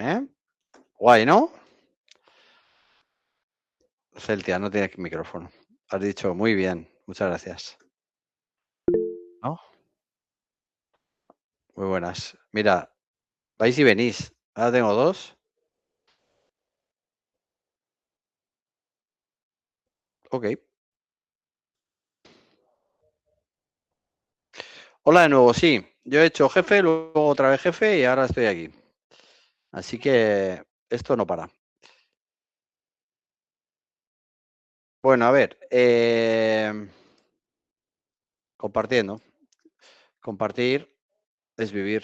¿Eh? Guay, ¿no? Celtia, no tienes micrófono. Has dicho muy bien. Muchas gracias. ¿No? Muy buenas. Mira, vais y venís. Ahora tengo 2. Ok. Hola de nuevo, sí. Yo he hecho jefe, luego otra vez jefe y ahora estoy aquí. Así que esto no para. Bueno, a ver. Compartiendo. Compartir es vivir.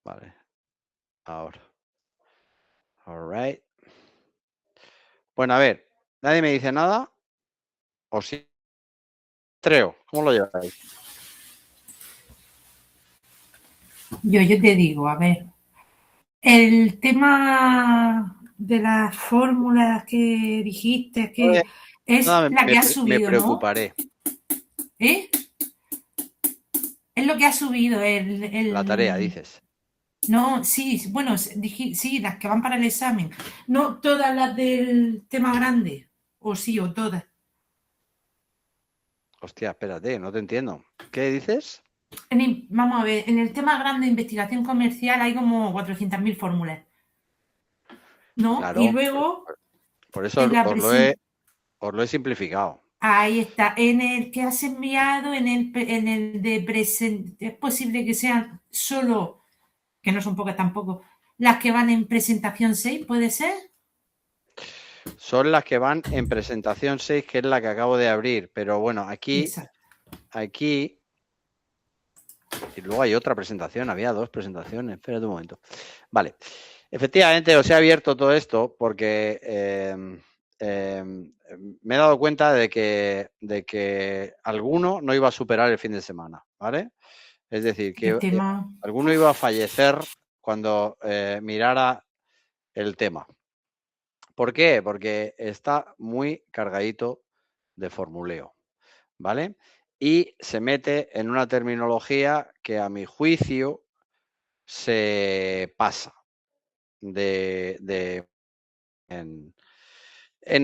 Vale. Ahora. All right. Bueno, a ver. ¿Nadie me dice nada? ¿O sí? Treo, ¿cómo lo lleváis? Yo te digo, a ver, el tema de las fórmulas que dijiste, que es Nada, la que ha me subido, ¿no? preocuparé. ¿Eh? Es lo que ha subido La tarea, dices. No, sí, bueno, sí, las que van para el examen. No todas las del tema grande, o sí, o todas. Hostia, espérate, no te entiendo. ¿Qué dices? Vamos a ver, en el tema grande de investigación comercial hay como 400.000 fórmulas, ¿no? Y Claro, luego, por en eso la presentación, os lo he simplificado. ahí está, en el que has enviado, en el de es posible que sean solo, que no son pocas tampoco, las que van en presentación 6, ¿puede ser? Son las que van en presentación 6, que es la que acabo de abrir. Pero bueno, Exacto. aquí, y luego hay otra presentación, había 2 presentaciones. Espérate un momento. Vale. Efectivamente, os he abierto todo esto porque me he dado cuenta de que alguno no iba a superar el fin de semana, ¿vale? Es decir, El que tema, alguno iba a fallecer cuando mirara el tema. ¿Por qué? Porque está muy cargadito de formuleo, ¿vale? Y se mete en una terminología que a mi juicio se pasa en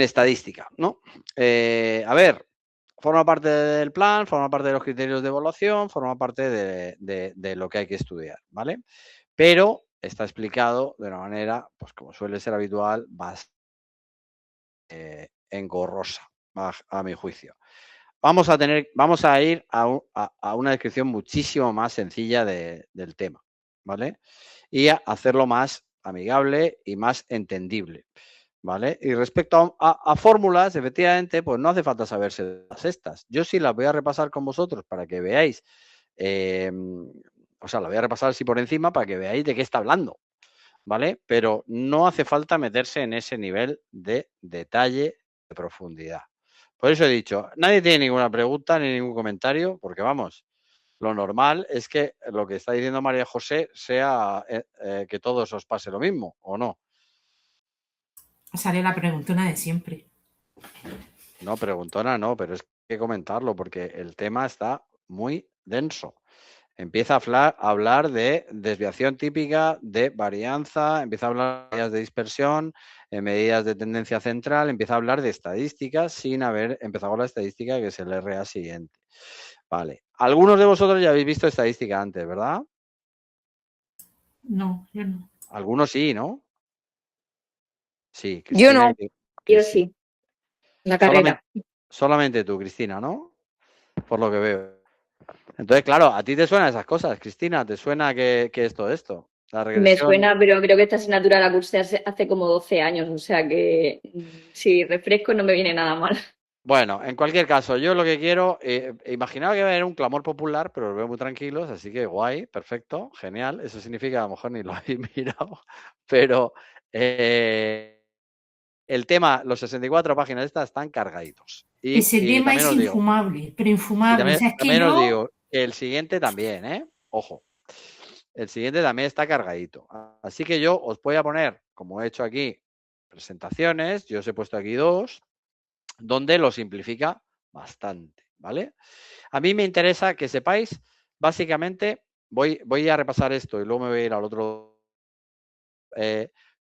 estadística, ¿no? A ver, forma parte del plan, forma parte de los criterios de evaluación, forma parte de lo que hay que estudiar, ¿vale? Pero está explicado de una manera, pues como suele ser habitual, bastante engorrosa, a mi juicio. Vamos a ir a una descripción muchísimo más sencilla del tema, ¿vale? Y a hacerlo más amigable y más entendible, ¿vale? Y respecto a fórmulas, efectivamente, pues no hace falta saberse todas estas. Yo sí las voy a repasar con vosotros para que veáis, o sea, la voy a repasar así por encima para que veáis de qué está hablando, ¿vale? Pero no hace falta meterse en ese nivel de detalle, de profundidad. Por eso he dicho, nadie tiene ninguna pregunta ni ningún comentario, porque vamos, lo normal es que lo que está diciendo María José sea que todos os pase lo mismo, ¿o no? sale la preguntona de siempre. No, preguntona no, pero es que comentarlo porque el tema está muy denso. Empieza a hablar de desviación típica, de varianza, empieza a hablar de medidas de dispersión, medidas de tendencia central, empieza a hablar de estadísticas sin haber empezado con la estadística, que es el RA siguiente. Vale. Algunos de vosotros ya habéis visto estadística antes, ¿verdad? No, yo no. Algunos sí, ¿no? Sí, Yo Cristina no, y yo Cristina. sí, la Solamente, carrera. solamente tú, Cristina, ¿no? Por lo que veo. Entonces, claro, a ti te suenan esas cosas, Cristina, ¿te suena que es todo esto? La Me regresión. suena, pero creo que esta asignatura la cursé hace como 12 años, o sea que si refresco no me viene nada mal. Bueno, en cualquier caso, yo lo que quiero, imaginaba que iba a haber un clamor popular, pero los veo muy tranquilos, así que guay, perfecto, genial. Eso significa que a lo mejor ni lo habéis mirado, pero el tema, los 64 páginas estas están cargaditos. Ese Y tema también es os digo, infumable, pero infumable. O sea, es que también os yo, digo que el siguiente también, ¿eh? Ojo, el siguiente también está cargadito. Así que yo os voy a poner, como he hecho aquí, presentaciones, yo os he puesto aquí 2, donde lo simplifica bastante, ¿vale? A mí me interesa que sepáis básicamente voy a repasar esto y luego me voy a ir al otro.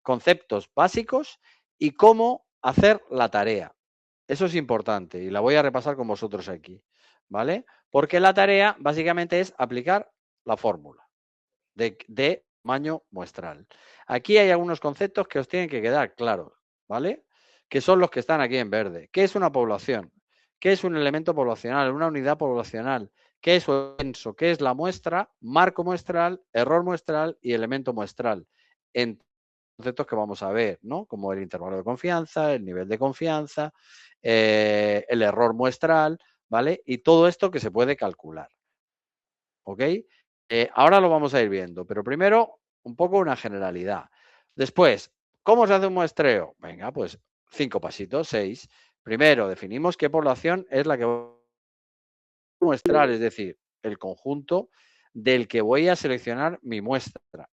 Conceptos básicos y cómo hacer la tarea. Eso es importante y la voy a repasar con vosotros aquí, ¿vale? Porque la tarea básicamente es aplicar la fórmula de tamaño muestral. Aquí hay algunos conceptos que os tienen que quedar claros, ¿vale? Que son los que están aquí en verde. ¿Qué es una población? ¿Qué es un elemento poblacional? Una unidad poblacional. ¿Qué es su censo? ¿Qué es la muestra? Marco muestral, error muestral y elemento muestral. En conceptos que vamos a ver, ¿no? Como el intervalo de confianza, el nivel de confianza, el error muestral, ¿vale? Y todo esto que se puede calcular. ¿Ok? Ahora lo vamos a ir viendo, pero primero un poco una generalidad. Después, ¿cómo se hace un muestreo? Venga, pues 5 pasitos, 6. Primero, definimos qué población es la que voy a muestrar, es decir, el conjunto del que voy a seleccionar mi muestra.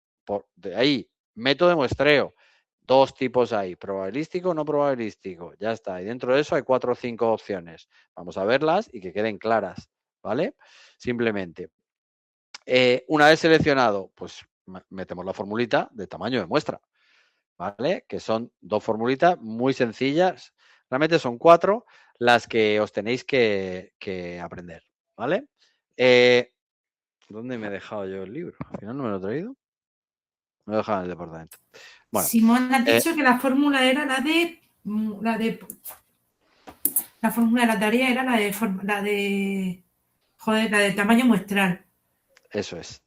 De ahí, método de muestreo. 2 tipos hay, probabilístico, no probabilístico. Ya está. Y dentro de eso hay 4 o 5 opciones. Vamos a verlas y que queden claras, ¿vale? Simplemente. Una vez seleccionado, pues metemos la formulita de tamaño de muestra, ¿vale? Que son 2 formulitas muy sencillas. Realmente son 4 las que os tenéis que aprender, ¿vale? ¿Dónde me he dejado yo el libro? Al final no me lo he traído. Me lo he dejado en el departamento. Bueno, Simón, has dicho que la fórmula era la fórmula de la tarea era la de tamaño muestral. eso es.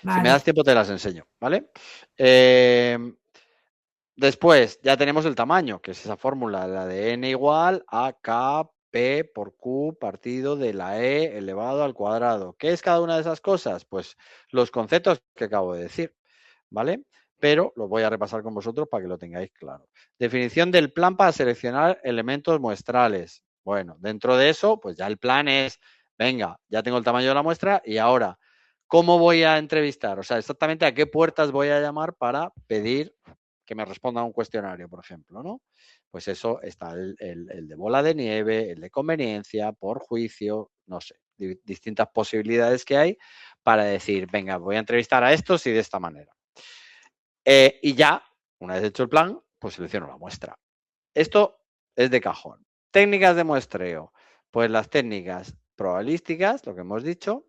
Vale. Si me das tiempo te las enseño, ¿vale? Después ya tenemos el tamaño, que es esa fórmula, la de n igual a k p por q partido de la e elevado al cuadrado. ¿Qué es cada una de esas cosas? Pues los conceptos que acabo de decir, ¿vale? Pero los voy a repasar con vosotros para que lo tengáis claro. Definición del plan para seleccionar elementos muestrales. Bueno, dentro de eso, pues ya el plan es, venga, ya tengo el tamaño de la muestra y ahora, ¿cómo voy a entrevistar? O sea, exactamente a qué puertas voy a llamar para pedir que me responda a un cuestionario, por ejemplo, ¿no? Pues eso está el de bola de nieve, el de conveniencia, por juicio, no sé, distintas posibilidades que hay para decir, venga, voy a entrevistar a estos y de esta manera. Y ya, una vez hecho el plan, pues selecciono la muestra. Esto es de cajón. Técnicas de muestreo. Pues las técnicas probabilísticas, lo que hemos dicho.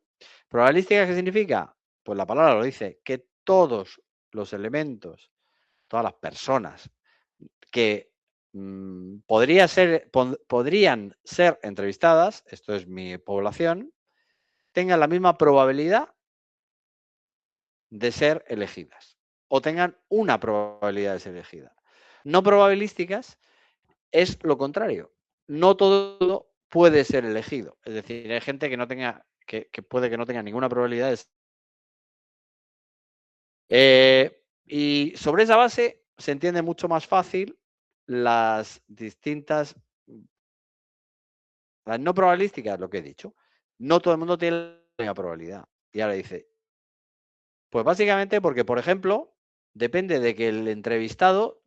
¿Probabilística qué significa? Pues la palabra lo dice, que todos los elementos, todas las personas que podrían ser entrevistadas, esto es mi población, tengan la misma probabilidad de ser elegidas o tengan una probabilidad de ser elegidas. No probabilísticas es lo contrario. No todo puede ser elegido. Es decir, hay gente que no tenga, que puede que no tenga ninguna probabilidad de ser. Y sobre esa base se entiende mucho más fácil las distintas, las no probabilísticas, lo que he dicho. No todo el mundo tiene la misma probabilidad. Y ahora dice, pues básicamente porque, por ejemplo, depende de que el entrevistado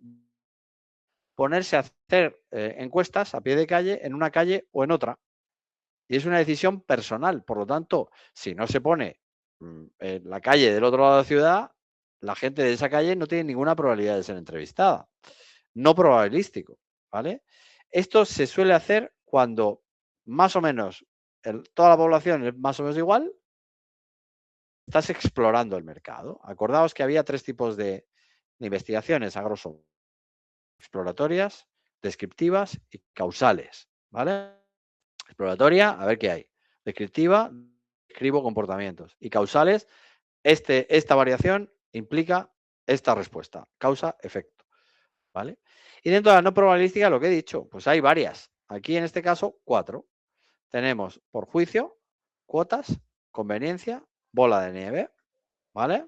ponerse a hacer encuestas a pie de calle en una calle o en otra. Y es una decisión personal. Por lo tanto, si no se pone en la calle del otro lado de la ciudad, la gente de esa calle no tiene ninguna probabilidad de ser entrevistada. No probabilístico, ¿vale? Esto se suele hacer cuando más o menos toda la población es más o menos igual, estás explorando el mercado. Acordaos que había 3 tipos de investigaciones, a grosso modo: exploratorias, descriptivas y causales, ¿vale? Exploratoria, a ver qué hay. Descriptiva, describo comportamientos. Y causales, esta variación implica esta respuesta, causa-efecto, ¿vale? Y dentro de la no probabilística, lo que he dicho, pues hay varias. Aquí en este caso, 4. Tenemos por juicio, cuotas, conveniencia, bola de nieve, ¿vale?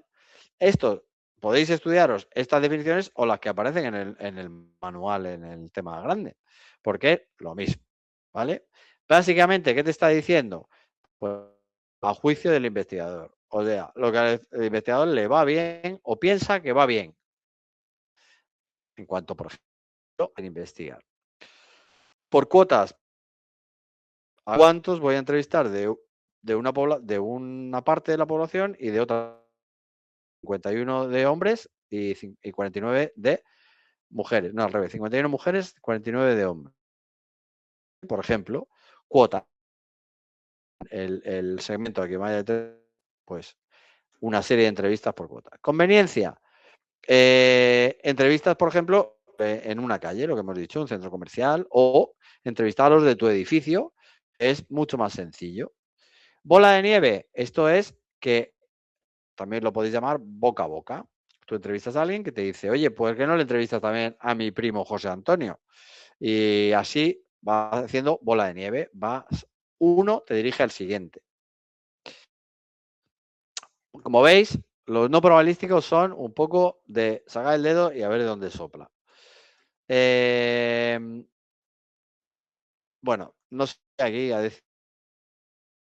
Esto podéis estudiaros estas definiciones o las que aparecen en el manual, en el tema grande, porque lo mismo, ¿vale? Básicamente, ¿qué te está diciendo? Pues a juicio del investigador. O sea, lo que al investigador le va bien o piensa que va bien. En cuanto, por ejemplo, a investigar. Por cuotas, ¿a cuántos voy a entrevistar de de una parte de la población y de otra 51 de hombres y 49 de mujeres. No, al revés, 51 mujeres, 49 de hombres. Por ejemplo, cuota. El segmento al que vaya a tener, pues, una serie de entrevistas por cuota. Conveniencia. Entrevistas, por ejemplo, en una calle, lo que hemos dicho, un centro comercial, o entrevistar a los de tu edificio, es mucho más sencillo. Bola de nieve, esto es que también lo podéis llamar boca a boca. Tú entrevistas a alguien que te dice, oye, ¿por qué no le entrevistas también a mi primo José Antonio? Y así va haciendo bola de nieve, uno te dirige al siguiente. Como veis, los no probabilísticos son un poco de sacar el dedo y a ver de dónde sopla. Bueno, no sé aquí a decir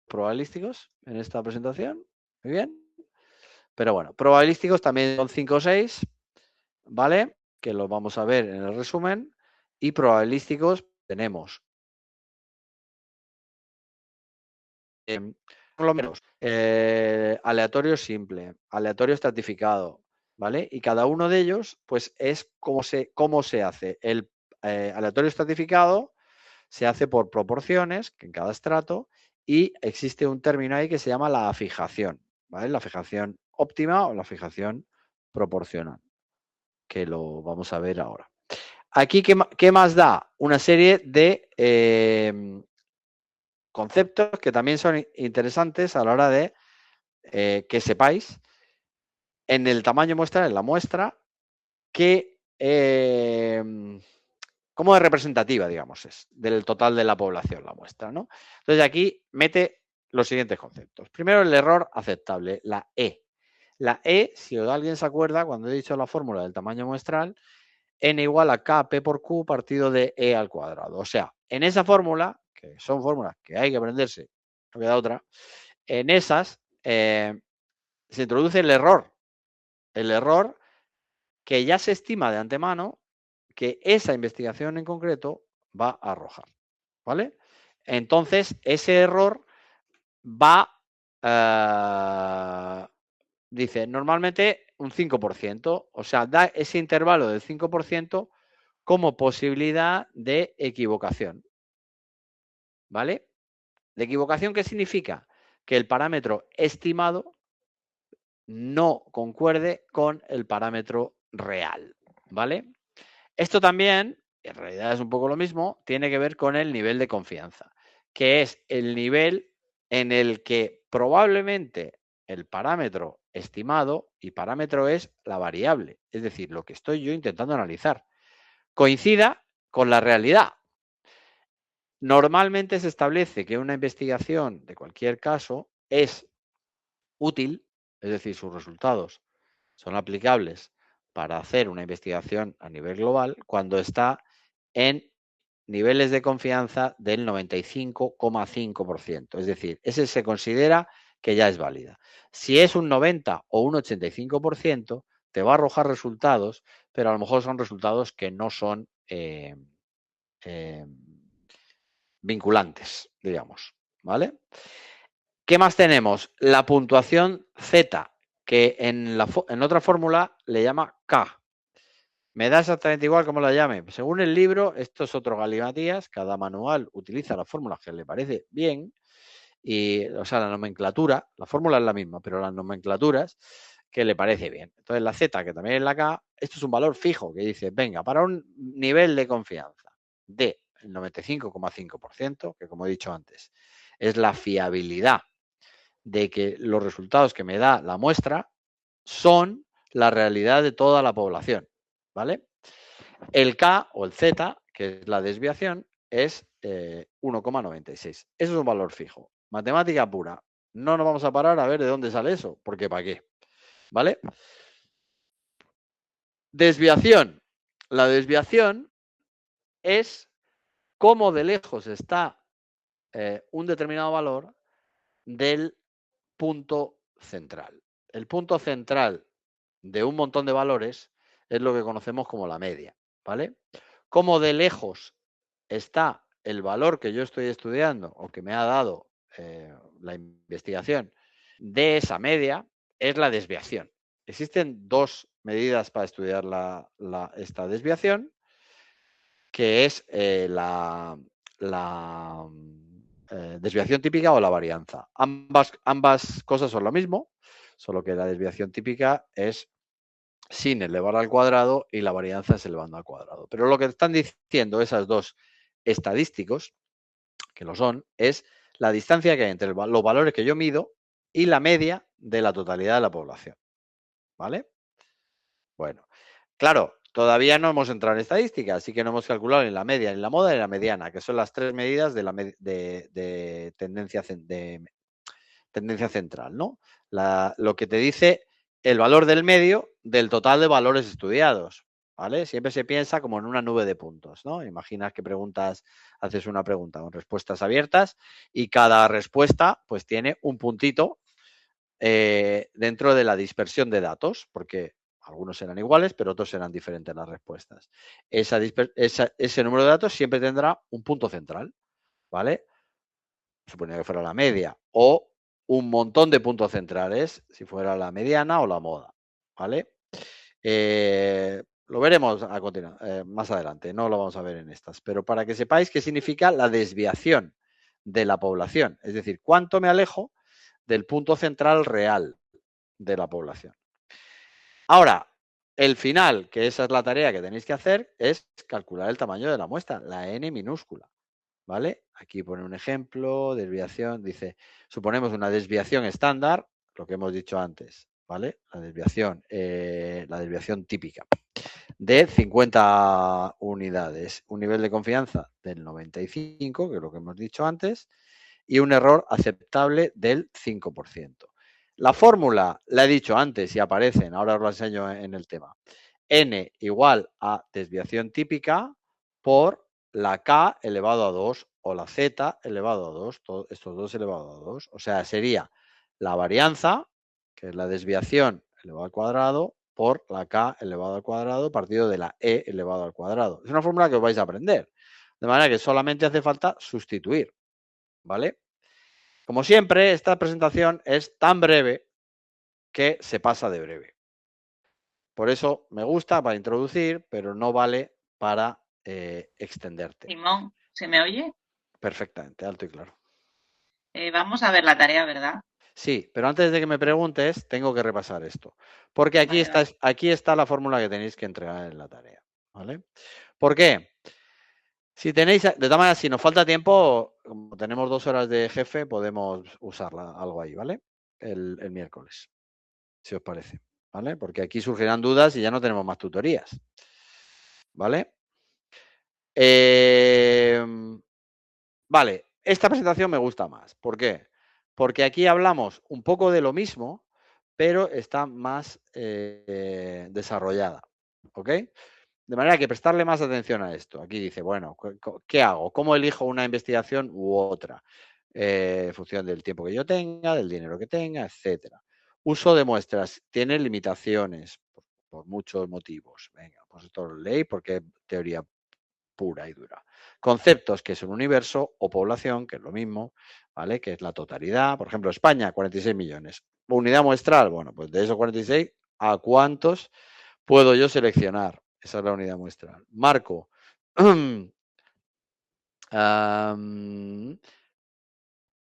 probabilísticos en esta presentación. Muy bien. Pero bueno, probabilísticos también son 5 o 6, ¿vale? Que los vamos a ver en el resumen. Y probabilísticos tenemos por lo menos aleatorio simple, aleatorio estratificado, ¿vale? Y cada uno de ellos, pues es cómo se hace. El aleatorio estratificado se hace por proporciones, que en cada estrato, y existe un término ahí que se llama la fijación, ¿vale? La fijación óptima o la fijación proporcional, que lo vamos a ver ahora. Aquí, ¿qué más da? Una serie de conceptos que también son interesantes a la hora de que sepáis en el tamaño muestral, en la muestra, cómo de representativa, digamos, es del total de la población la muestra, ¿no? Entonces aquí mete los siguientes conceptos. Primero, el error aceptable, la E. La E, si alguien se acuerda, cuando he dicho la fórmula del tamaño muestral, n igual a K, P por Q partido de E al cuadrado. O sea, en esa fórmula, que son fórmulas que hay que aprenderse, no queda otra, en esas se introduce el error que ya se estima de antemano que esa investigación en concreto va a arrojar, ¿vale? Entonces, ese error va, dice, normalmente un 5%, o sea, da ese intervalo del 5% como posibilidad de equivocación, ¿vale? ¿De equivocación qué significa? Que el parámetro estimado no concuerde con el parámetro real, ¿vale? Esto también, en realidad es un poco lo mismo, tiene que ver con el nivel de confianza, que es el nivel en el que probablemente el parámetro estimado, y parámetro es la variable, es decir, lo que estoy yo intentando analizar, coincida con la realidad. Normalmente se establece que una investigación de cualquier caso es útil, es decir, sus resultados son aplicables para hacer una investigación a nivel global cuando está en niveles de confianza del 95,5%. Es decir, ese se considera que ya es válida. Si es un 90 o un 85%, te va a arrojar resultados, pero a lo mejor son resultados que no son vinculantes, digamos. ¿Vale? ¿Qué más tenemos? La puntuación Z, que en otra fórmula le llama K. Me da exactamente igual cómo la llame. Según el libro, esto es otro galimatías. Cada manual utiliza las fórmulas que le parece bien. Y, o sea, la nomenclatura, la fórmula es la misma, pero las nomenclaturas que le parece bien. Entonces, la Z, que también es la K, esto es un valor fijo que dice, venga, para un nivel de confianza de el 95,5%, que como he dicho antes, es la fiabilidad de que los resultados que me da la muestra son la realidad de toda la población, ¿vale? El K o el Z, que es la desviación, es 1,96. Eso es un valor fijo. Matemática pura. No nos vamos a parar a ver de dónde sale eso, porque ¿para qué? ¿Vale? Desviación. La desviación es cómo de lejos está un determinado valor del punto central. El punto central de un montón de valores es lo que conocemos como la media, ¿vale? Cómo de lejos está el valor que yo estoy estudiando o que me ha dado la investigación de esa media es la desviación. Existen dos medidas para estudiar esta desviación, que es la desviación típica o la varianza. Ambas cosas son lo mismo, solo que la desviación típica es sin elevar al cuadrado y la varianza es elevando al cuadrado. Pero lo que están diciendo esas dos estadísticos, que lo son, es la distancia que hay entre los valores que yo mido y la media de la totalidad de la población. ¿Vale? Bueno, claro, todavía no hemos entrado en estadística, así que no hemos calculado ni la media, ni la moda, ni la mediana, que son las tres medidas de tendencia central, ¿no? Lo que te dice el valor del medio del total de valores estudiados, ¿vale? Siempre se piensa como en una nube de puntos, ¿no? Imaginas que haces una pregunta con respuestas abiertas y cada respuesta pues tiene un puntito dentro de la dispersión de datos, porque algunos serán iguales, pero otros serán diferentes las respuestas. Ese número de datos siempre tendrá un punto central, ¿vale? Suponía que fuera la media, o un montón de puntos centrales, si fuera la mediana o la moda, ¿vale? Lo veremos a continuación, más adelante, no lo vamos a ver en estas, pero para que sepáis qué significa la desviación de la población, es decir, cuánto me alejo del punto central real de la población. Ahora, el final, que esa es la tarea que tenéis que hacer, es calcular el tamaño de la muestra, la n minúscula. ¿Vale? Aquí pone un ejemplo, desviación, dice, suponemos una desviación estándar, lo que hemos dicho antes, ¿vale? La desviación típica de 50 unidades, un nivel de confianza del 95, que es lo que hemos dicho antes, y un error aceptable del 5%. La fórmula la he dicho antes y aparecen, ahora os la enseño en el tema. N igual a desviación típica por la K elevado a 2 o la Z elevado a 2, estos dos elevado a 2. O sea, sería la varianza, que es la desviación elevado al cuadrado, por la K elevado al cuadrado partido de la E elevado al cuadrado. Es una fórmula que os vais a aprender. De manera que solamente hace falta sustituir. ¿Vale? Como siempre, esta presentación es tan breve que se pasa de breve. Por eso me gusta para introducir, pero no vale para extenderte. Simón, ¿se me oye? Perfectamente, alto y claro. Vamos a ver la tarea, ¿verdad? Sí, pero antes de que me preguntes, tengo que repasar esto. Porque aquí está la fórmula que tenéis que entregar en la tarea. ¿Vale? ¿Por qué? Si tenéis, de todas maneras, si nos falta tiempo, como tenemos 2 horas de jefe, podemos usarla algo ahí, ¿vale? El miércoles, si os parece, ¿vale? Porque aquí surgirán dudas y ya no tenemos más tutorías, ¿vale? Vale, esta presentación me gusta más. ¿Por qué? Porque aquí hablamos un poco de lo mismo, pero está más desarrollada, ¿ok? De manera que prestarle más atención a esto. Aquí dice, bueno, ¿qué hago? ¿Cómo elijo una investigación u otra? En función del tiempo que yo tenga, del dinero que tenga, etcétera. Uso de muestras tiene limitaciones por muchos motivos. Venga, pues esto lo leí porque es teoría pura y dura. Conceptos que es un universo o población, que es lo mismo, ¿vale? Que es la totalidad. Por ejemplo, España, 46 millones. Unidad muestral, bueno, pues de esos 46, ¿a cuántos puedo yo seleccionar? Esa es la unidad muestral. Marco.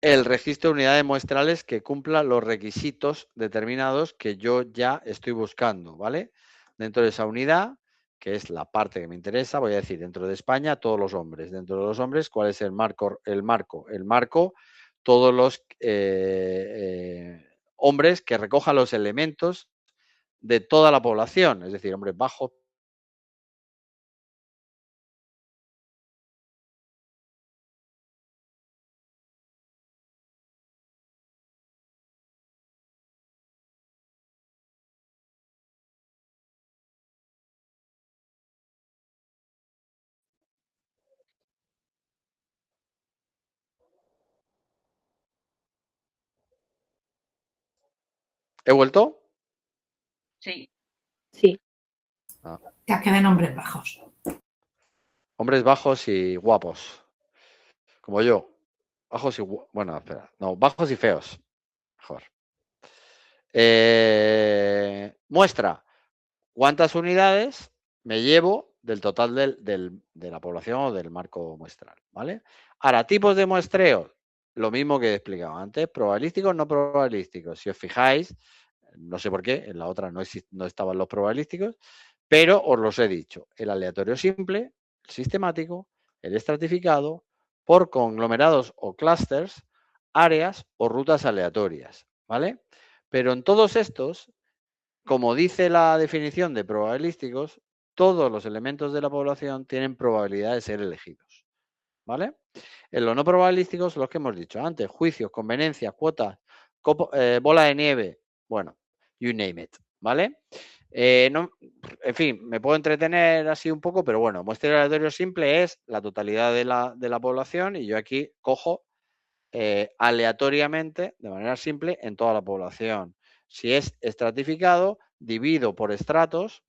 El registro de unidades muestrales que cumpla los requisitos determinados que yo ya estoy buscando, ¿vale? Dentro de esa unidad, que es la parte que me interesa, voy a decir, dentro de España, todos los hombres. Dentro de los hombres, ¿cuál es el marco? El marco, todos los hombres que recojan los elementos de toda la población, es decir, hombres bajos. ¿He vuelto? Sí. Sí. Ya quedan hombres bajos. Hombres bajos y guapos, como yo. Bajos y... Bueno, espera. No, bajos y feos. Mejor. Muestra cuántas unidades me llevo del total de la población o del marco muestral, ¿vale? Ahora, tipos de muestreo, lo mismo que he explicado antes, probabilísticos, no probabilísticos. Si os fijáis, no sé por qué, en la otra no estaban los probabilísticos, pero os los he dicho. El aleatorio simple, el sistemático, el estratificado, por conglomerados o clusters, áreas o rutas aleatorias, ¿vale? Pero en todos estos, como dice la definición de probabilísticos, todos los elementos de la población tienen probabilidad de ser elegidos, ¿vale? En los no probabilísticos, los que hemos dicho antes, juicios, conveniencias, cuotas, bola de nieve, bueno, you name it, ¿vale? No, en fin, me puedo entretener así un poco, pero bueno, muestreo aleatorio simple es la totalidad de la población y yo aquí cojo aleatoriamente, de manera simple, en toda la población. Si es estratificado, divido por estratos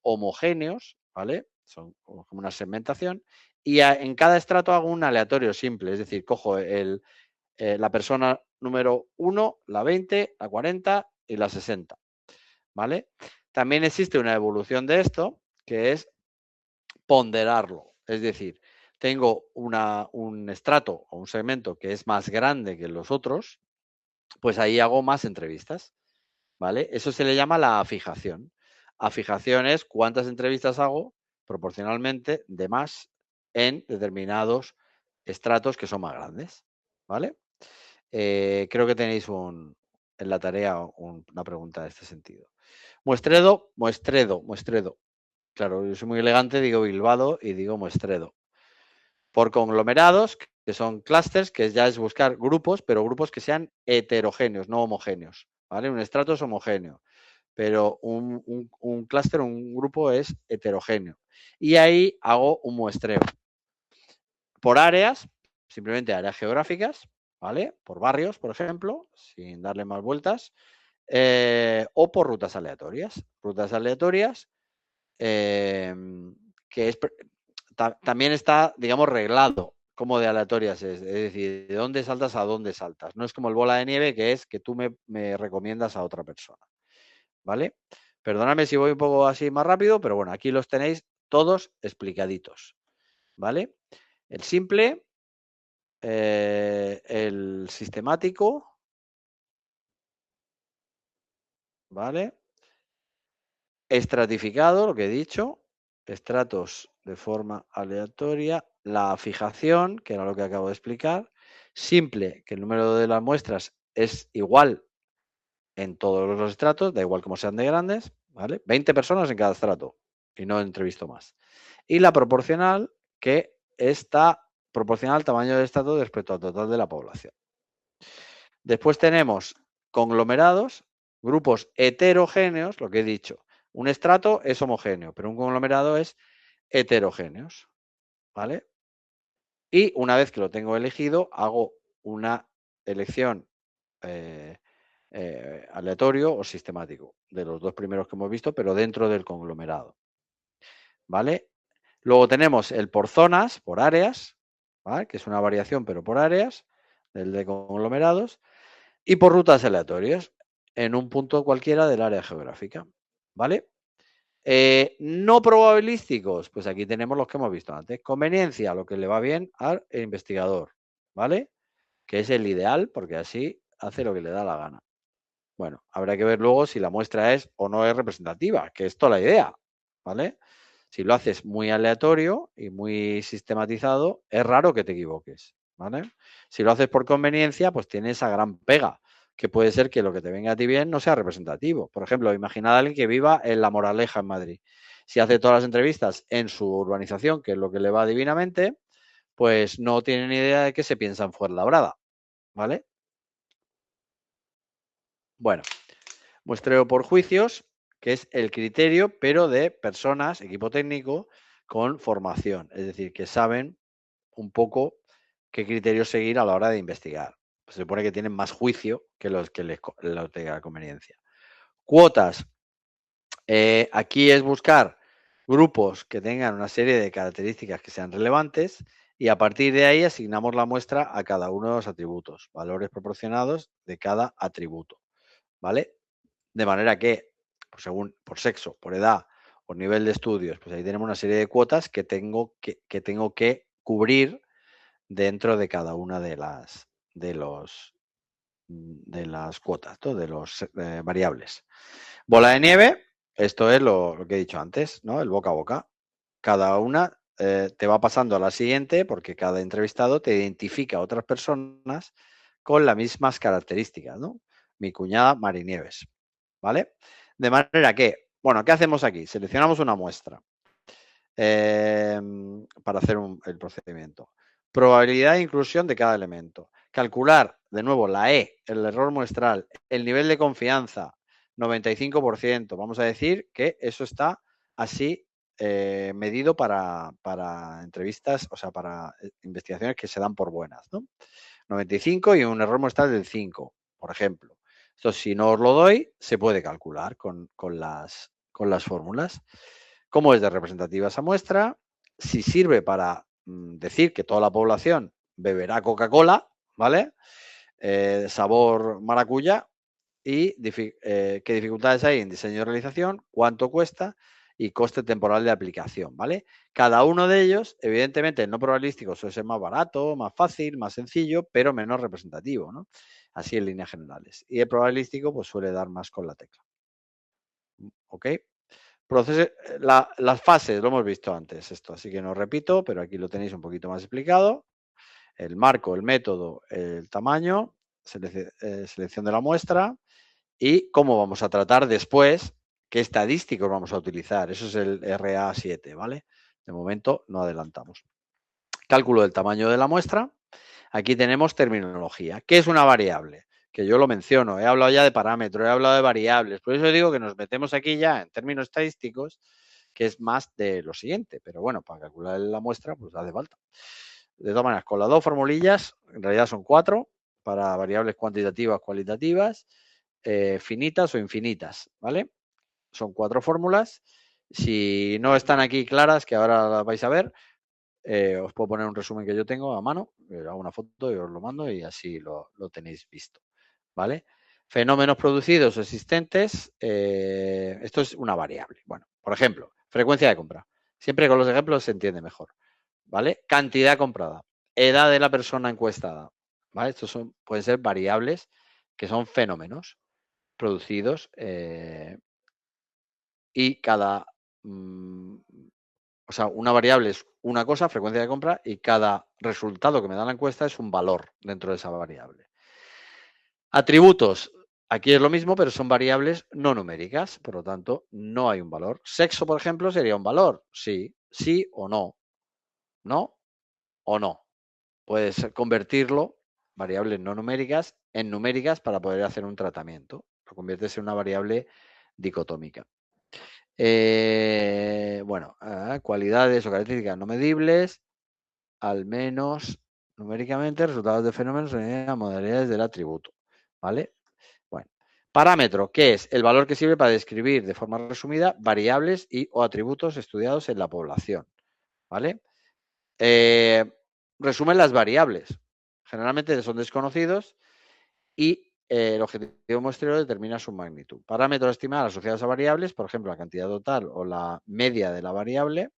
homogéneos, ¿vale? Son como una segmentación, y en cada estrato hago un aleatorio simple, es decir, cojo la persona número 1, la 20, la 40 y la 60, ¿vale? También existe una evolución de esto, que es ponderarlo, es decir, tengo un estrato o un segmento que es más grande que los otros, pues ahí hago más entrevistas, ¿vale? Eso se le llama la afijación. Afijación es cuántas entrevistas hago proporcionalmente de más en determinados estratos que son más grandes, ¿vale? Creo que tenéis en la tarea una pregunta en este sentido. Muestredo. Claro, yo soy muy elegante, digo bilbado y digo muestredo. Por conglomerados, que son clusters, que ya es buscar grupos, pero grupos que sean heterogéneos, no homogéneos, ¿vale? Un estrato es homogéneo, pero un clúster, un grupo es heterogéneo. Y ahí hago un muestreo. Por áreas, simplemente áreas geográficas, ¿vale? Por barrios, por ejemplo, sin darle más vueltas, o por rutas aleatorias. Rutas aleatorias que también está, digamos, reglado como de aleatorias es decir, de dónde saltas a dónde saltas. No es como el bola de nieve, que es que tú me recomiendas a otra persona, ¿vale? Perdóname si voy un poco así más rápido, pero bueno, aquí los tenéis todos explicaditos, ¿vale? El simple, el sistemático, ¿vale? Estratificado, lo que he dicho, estratos de forma aleatoria, la fijación, que era lo que acabo de explicar, simple, que el número de las muestras es igual en todos los estratos, da igual como sean de grandes, ¿vale? 20 personas en cada estrato y no entrevisto más. Y la proporcional, que está proporcional al tamaño del estrato respecto al total de la población. Después tenemos conglomerados, grupos heterogéneos, lo que he dicho. Un estrato es homogéneo, pero un conglomerado es heterogéneos, ¿vale? Y una vez que lo tengo elegido, hago una elección aleatorio o sistemático, de los dos primeros que hemos visto, pero dentro del conglomerado, ¿vale? Luego tenemos el por zonas, por áreas, ¿vale? Que es una variación, pero por áreas, del de conglomerados, y por rutas aleatorias, en un punto cualquiera del área geográfica, ¿vale? No probabilísticos, pues aquí tenemos los que hemos visto antes. Conveniencia, lo que le va bien al investigador, ¿vale? Que es el ideal, porque así hace lo que le da la gana. Bueno, habrá que ver luego si la muestra es o no es representativa, que es toda la idea, ¿vale? Si lo haces muy aleatorio y muy sistematizado, es raro que te equivoques, ¿vale? Si lo haces por conveniencia, pues tiene esa gran pega, que puede ser que lo que te venga a ti bien no sea representativo. Por ejemplo, imaginad a alguien que viva en La Moraleja, en Madrid. Si hace todas las entrevistas en su urbanización, que es lo que le va divinamente, pues no tiene ni idea de qué se piensa en Fuenlabrada, ¿vale? Bueno, muestreo por juicios, que es el criterio, pero de personas, equipo técnico, con formación, es decir, que saben un poco qué criterios seguir a la hora de investigar. Se supone que tienen más juicio que los que les tenga conveniencia. Cuotas. Aquí es buscar grupos que tengan una serie de características que sean relevantes y a partir de ahí asignamos la muestra a cada uno de los atributos, valores proporcionados de cada atributo, ¿vale? De manera que, pues según por sexo, por edad, por nivel de estudios, pues ahí tenemos una serie de cuotas que tengo que cubrir dentro de cada una de las cuotas, ¿no? De los variables. Bola de nieve, esto es lo que he dicho antes, ¿no? El boca a boca. Cada una te va pasando a la siguiente porque cada entrevistado te identifica a otras personas con las mismas características, ¿no? Mi cuñada Mari Nieves, ¿vale? De manera que, bueno, ¿qué hacemos aquí? Seleccionamos una muestra para hacer el procedimiento. Probabilidad de inclusión de cada elemento. Calcular, de nuevo, la E, el error muestral, el nivel de confianza, 95%. Vamos a decir que eso está así medido para entrevistas, o sea, para investigaciones que se dan por buenas, ¿no? 95 y un error muestral del 5, por ejemplo. Esto, si no os lo doy, se puede calcular con las fórmulas. ¿Cómo es de representativa esa muestra? Si sirve para decir que toda la población beberá Coca-Cola, ¿vale? Sabor maracuyá y qué dificultades hay en diseño y realización, cuánto cuesta y coste temporal de aplicación, ¿vale? Cada uno de ellos, evidentemente, el no probabilístico suele ser más barato, más fácil, más sencillo, pero menos representativo, ¿no? Así en líneas generales. Y el probabilístico, pues suele dar más con la tecla. ¿Ok? Las fases, lo hemos visto antes esto, así que no repito, pero aquí lo tenéis un poquito más explicado. El marco, el método, el tamaño, selección de la muestra y cómo vamos a tratar después, qué estadísticos vamos a utilizar. Eso es el RA7, ¿vale? De momento no adelantamos. Cálculo del tamaño de la muestra. Aquí tenemos terminología. ¿Qué es una variable? Que yo lo menciono, he hablado ya de parámetros, he hablado de variables, por eso digo que nos metemos aquí ya en términos estadísticos, que es más de lo siguiente, pero bueno, para calcular la muestra, pues hace falta. De todas maneras, con las dos formulillas, en realidad son 4, para variables cuantitativas, cualitativas, finitas o infinitas, ¿vale? Son 4 fórmulas. Si no están aquí claras, que ahora las vais a ver, os puedo poner un resumen que yo tengo a mano, hago una foto y os lo mando y así lo tenéis visto, ¿vale? Fenómenos producidos o existentes, esto es una variable. Bueno, por ejemplo, frecuencia de compra. Siempre con los ejemplos se entiende mejor, ¿vale? Cantidad comprada, edad de la persona encuestada, ¿vale? Estos pueden ser variables que son fenómenos producidos y cada... o sea, una variable es una cosa, frecuencia de compra, y cada resultado que me da la encuesta es un valor dentro de esa variable. Atributos. Aquí es lo mismo, pero son variables no numéricas, por lo tanto, no hay un valor. Sexo, por ejemplo, sería un valor. Sí, sí o no. No o no. Puedes convertirlo, variables no numéricas, en numéricas para poder hacer un tratamiento. Lo conviertes en una variable dicotómica. Bueno, cualidades o características no medibles, al menos numéricamente, resultados de fenómenos en modalidades del atributo, ¿vale? Bueno, parámetro, ¿qué es? El valor que sirve para describir de forma resumida variables y o atributos estudiados en la población, ¿vale? Resumen las variables. Generalmente son desconocidos y el objetivo muestreo determina su magnitud. Parámetros a estimar asociados a variables, por ejemplo, la cantidad total o la media de la variable.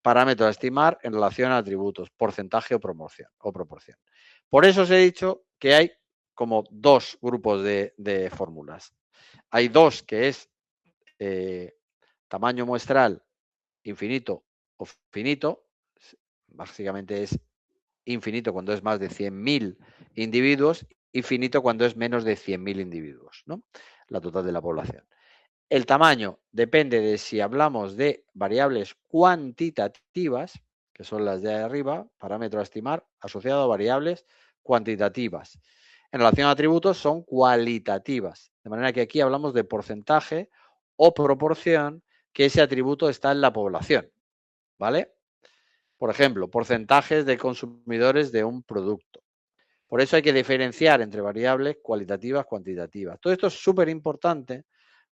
Parámetros a estimar en relación a atributos, porcentaje o proporción. Por eso os he dicho que hay como dos grupos de fórmulas. Hay dos que es tamaño muestral infinito o finito. Básicamente es infinito cuando es más de 100.000 individuos y finito cuando es menos de 100.000 individuos, ¿no? La total de la población. El tamaño depende de si hablamos de variables cuantitativas, que son las de arriba, parámetro a estimar, asociado a variables cuantitativas. En relación a atributos son cualitativas, de manera que aquí hablamos de porcentaje o proporción que ese atributo está en la población, ¿vale? Por ejemplo, porcentajes de consumidores de un producto. Por eso hay que diferenciar entre variables cualitativas, cuantitativas. Todo esto es súper importante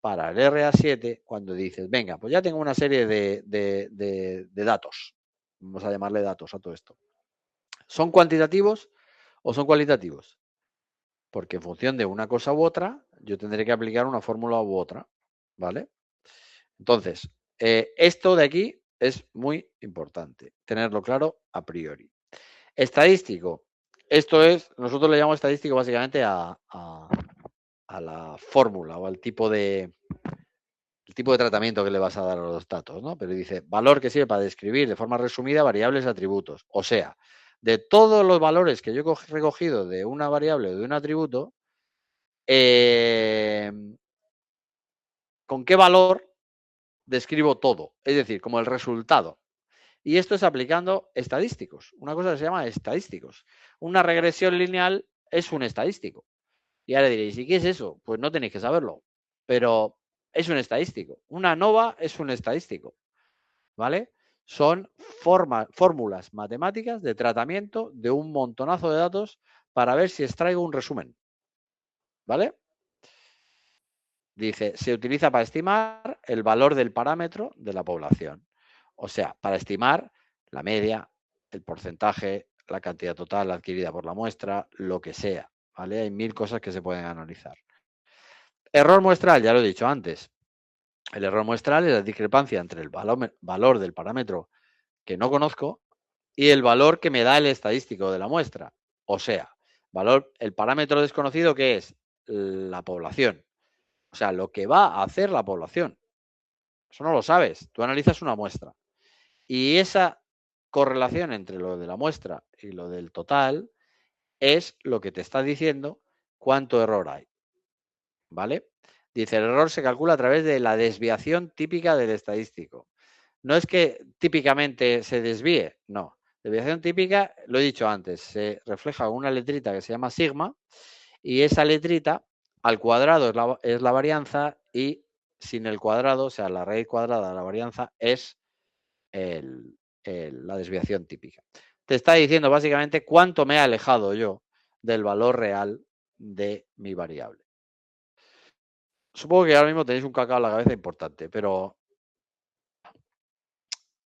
para el RA7 cuando dices, venga, pues ya tengo una serie de datos, Vamos a llamarle datos a todo esto. ¿Son cuantitativos o son cualitativos? Porque en función de una cosa u otra, yo tendré que aplicar una fórmula u otra, ¿vale? Entonces, esto de aquí es muy importante, tenerlo claro a priori. Estadístico. Esto es, nosotros le llamamos estadístico básicamente a la fórmula o al tipo de tratamiento que le vas a dar a los datos, ¿no? Pero dice, valor que sirve para describir de forma resumida variables y atributos. O sea, de todos los valores que yo he recogido de una variable o de un atributo, ¿con qué valor describo todo? Es decir, como el resultado. Y esto es aplicando estadísticos. Una cosa que se llama estadísticos. Una regresión lineal es un estadístico. Y ahora diréis, ¿y qué es eso? Pues no tenéis que saberlo. Pero es un estadístico. Una ANOVA es un estadístico. ¿Vale? Son fórmulas matemáticas de tratamiento de un montonazo de datos para ver si extraigo un resumen. ¿Vale? Dice, se utiliza para estimar el valor del parámetro de la población. O sea, para estimar la media, el porcentaje, la cantidad total adquirida por la muestra, lo que sea. ¿Vale? Hay 1000 cosas que se pueden analizar. Error muestral, ya lo he dicho antes. El error muestral es la discrepancia entre el valor del parámetro que no conozco y el valor que me da el estadístico de la muestra. O sea, el parámetro desconocido que es la población. O sea, lo que va a hacer la población. Eso no lo sabes. Tú analizas una muestra. Y esa correlación entre lo de la muestra y lo del total es lo que te está diciendo cuánto error hay. ¿Vale? Dice, el error se calcula a través de la desviación típica del estadístico. No es que típicamente se desvíe, no. Desviación típica, lo he dicho antes, se refleja con una letrita que se llama sigma y esa letrita al cuadrado es la varianza y sin el cuadrado, o sea, la raíz cuadrada de la varianza es la desviación típica. Te está diciendo básicamente cuánto me he alejado yo del valor real de mi variable. Supongo que ahora mismo tenéis un cacao en la cabeza importante, pero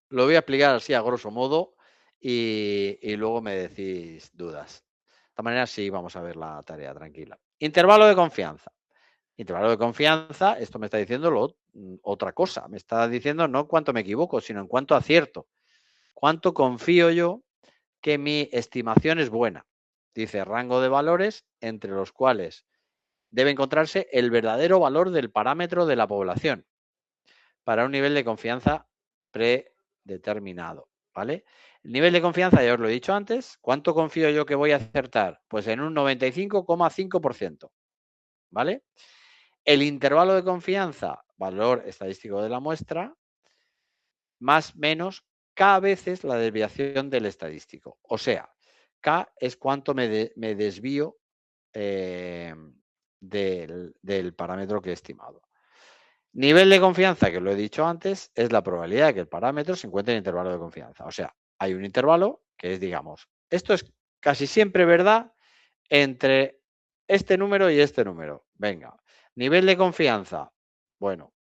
lo voy a explicar así a grosso modo y luego me decís dudas. De esta manera sí vamos a ver la tarea tranquila. Intervalo de confianza. Intervalo de confianza, esto me está diciendo otra cosa. Me está diciendo no cuánto me equivoco, sino en cuánto acierto. Cuánto confío yo que mi estimación es buena. Dice rango de valores entre los cuales debe encontrarse el verdadero valor del parámetro de la población para un nivel de confianza predeterminado, ¿vale? El nivel de confianza, ya os lo he dicho antes, ¿cuánto confío yo que voy a acertar? Pues en un 95,5%, ¿vale? El intervalo de confianza, valor estadístico de la muestra, más menos K veces la desviación del estadístico. O sea, K es cuánto me desvío del parámetro que he estimado. Nivel de confianza, que lo he dicho antes, es la probabilidad de que el parámetro se encuentre en intervalo de confianza. O sea, hay un intervalo que es, digamos, esto es casi siempre verdad entre este número y este número. Venga, nivel de confianza. Bueno,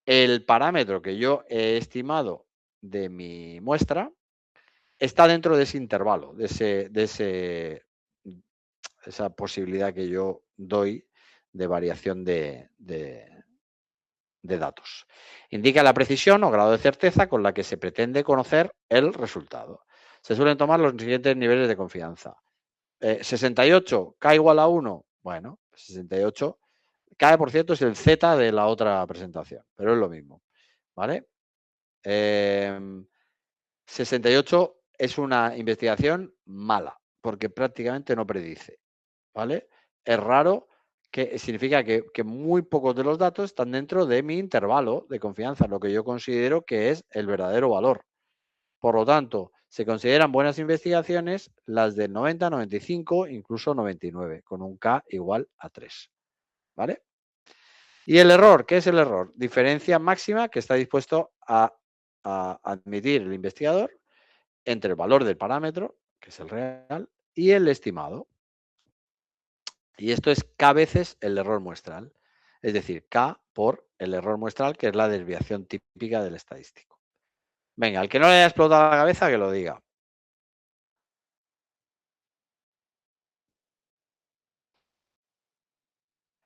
el parámetro que yo he estimado de mi muestra está dentro de ese intervalo, de esa posibilidad que yo doy de variación de datos. Indica la precisión o grado de certeza con la que se pretende conocer el resultado. Se suelen tomar los siguientes niveles de confianza. 68, K igual a 1. Bueno, 68. K, por cierto, es el Z de la otra presentación, pero es lo mismo. ¿Vale? 68 es una investigación mala, porque prácticamente no predice. ¿Vale? Es raro, que significa que muy pocos de los datos están dentro de mi intervalo de confianza, lo que yo considero que es el verdadero valor. Por lo tanto, se consideran buenas investigaciones las del 90, 95, incluso 99, con un K igual a 3. ¿Vale? Y el error, ¿qué es el error? Diferencia máxima que está dispuesto a admitir el investigador entre el valor del parámetro, que es el real, y el estimado. Y esto es K veces el error muestral. Es decir, K por el error muestral, que es la desviación típica del estadístico. Venga, al que no le haya explotado la cabeza, que lo diga.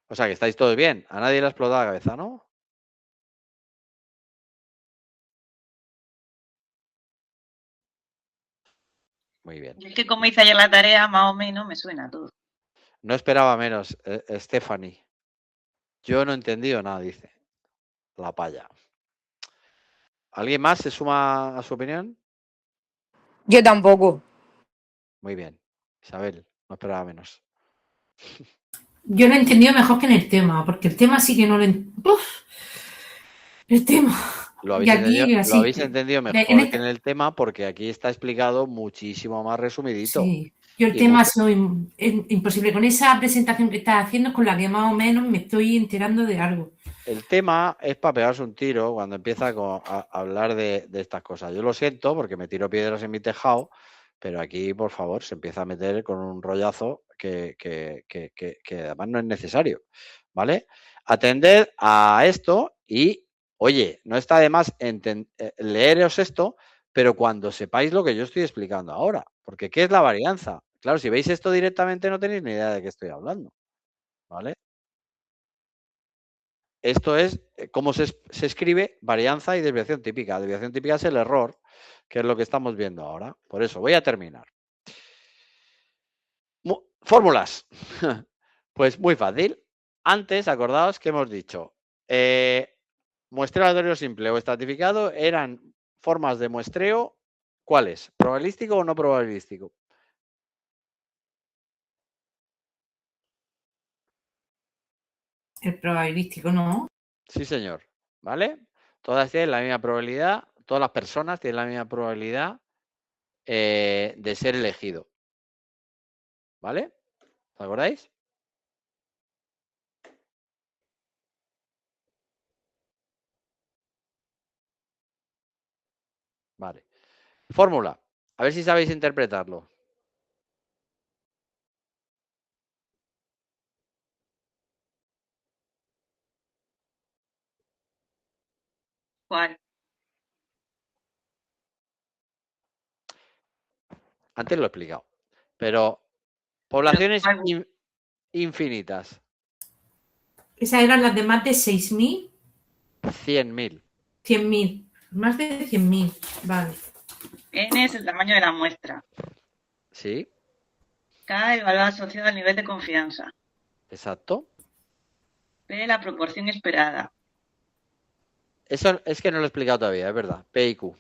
O sea, que estáis todos bien. A nadie le ha explotado la cabeza, ¿no? Muy bien. Y es que como hice ayer la tarea, más o menos me suena todo. No esperaba menos, Stephanie. Yo no he entendido nada, dice. La paya. ¿Alguien más se suma a su opinión? Yo tampoco. Muy bien. Isabel, no esperaba menos. Yo lo he entendido mejor que en el tema, porque el tema sí que no lo entiendo. El tema. Lo habéis, Y aquí, entendido, así, lo habéis entendido mejor en esta- que en el tema porque aquí está explicado muchísimo más resumidito. Sí, yo el Y tema mucho- soy imposible. Con esa presentación que estás haciendo, con la que más o menos me estoy enterando de algo. El tema es para pegarse un tiro cuando empieza a hablar de estas cosas. Yo lo siento porque me tiro piedras en mi tejado, pero aquí, por favor, se empieza a meter con un rollazo que además no es necesario, ¿vale? Atended a esto y, oye, no está de más leeros esto, pero cuando sepáis lo que yo estoy explicando ahora, porque ¿qué es la varianza? Claro, si veis esto directamente no tenéis ni idea de qué estoy hablando, ¿vale? Esto es cómo se escribe varianza y desviación típica. Desviación típica es el error, que es lo que estamos viendo ahora. Por eso, voy a terminar. Fórmulas. Pues muy fácil. Antes, acordaos que hemos dicho, muestreo aleatorio simple o estratificado eran formas de muestreo, ¿cuáles? ¿Probabilístico o no probabilístico? El probabilístico, ¿no? Sí, señor. ¿Vale? Todas tienen la misma probabilidad, todas las personas tienen la misma probabilidad de ser elegido. ¿Vale? ¿Os acordáis? Vale. Fórmula. A ver si sabéis interpretarlo. ¿Cuál? Antes lo he explicado. Pero poblaciones infinitas. Esas eran las de más de 6.000, 100.000. 100.000. Más de 100.000. Vale. N es el tamaño de la muestra. Sí, K el valor asociado al nivel de confianza. exacto. P la proporción esperada. Eso es que no lo he explicado todavía, es verdad. P y Q.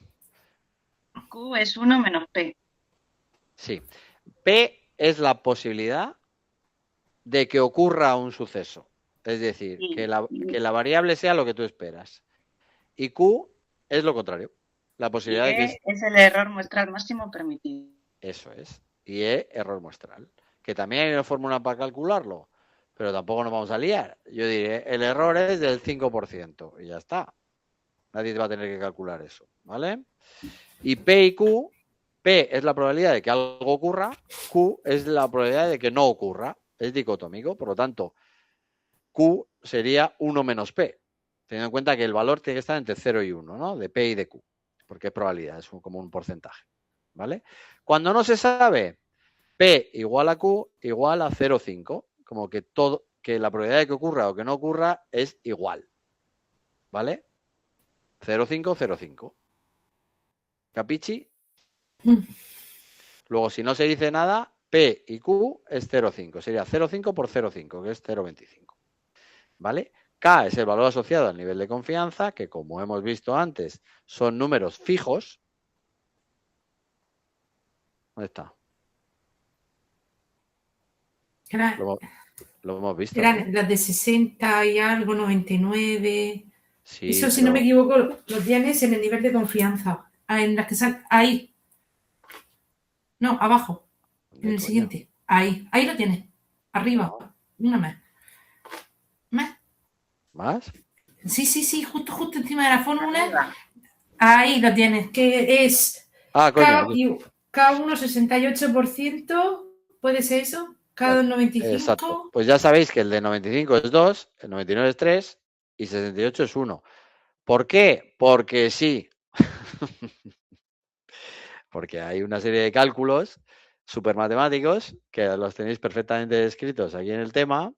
Q es 1 menos P. Sí. P es la posibilidad de que ocurra un suceso. Es decir, Sí. que la variable sea lo que tú esperas. Y Q es lo contrario. La Y posibilidad de que... E es el error muestral máximo permitido. Eso es. Y E, error muestral. Que también hay una fórmula para calcularlo, pero tampoco nos vamos a liar. Yo diré, el error es del 5% y ya está. Nadie va a tener que calcular eso, ¿vale? Y P y Q, P es la probabilidad de que algo ocurra, Q es la probabilidad de que no ocurra. Es dicotómico, por lo tanto, Q sería 1 menos P, teniendo en cuenta que el valor tiene que estar entre 0 y 1, ¿no? De P y de Q, porque es probabilidad, es como un porcentaje, ¿vale? Cuando no se sabe, P igual a Q igual a 0,5, como que que la probabilidad de que ocurra o que no ocurra es igual, ¿vale? 0,5, 0,5. ¿Capichi? Luego, si no se dice nada, P y Q es 0,5. Sería 0,5 por 0,5, que es 0,25. ¿Vale? K es el valor asociado al nivel de confianza, que como hemos visto antes, son números fijos. ¿Dónde está? Lo hemos visto, Eran ¿no? las de 60 y algo, 99. Sí, Eso, si no me equivoco, lo tienes en el nivel de confianza. En las que salen. Ahí. No, abajo. En el siguiente. Ahí. Ahí lo tienes. Arriba. Una más. ¿Más? ¿Más? Sí. Justo encima de la fórmula. Arriba. Ahí lo tienes. Que es. Coño. K1 68%. ¿Puede ser eso? K2 95%. Exacto. Pues ya sabéis que el de 95 es 2, el 99 es 3 y 68 es 1. ¿Por qué? Porque sí. Porque hay una serie de cálculos súper matemáticos que los tenéis perfectamente descritos aquí en el tema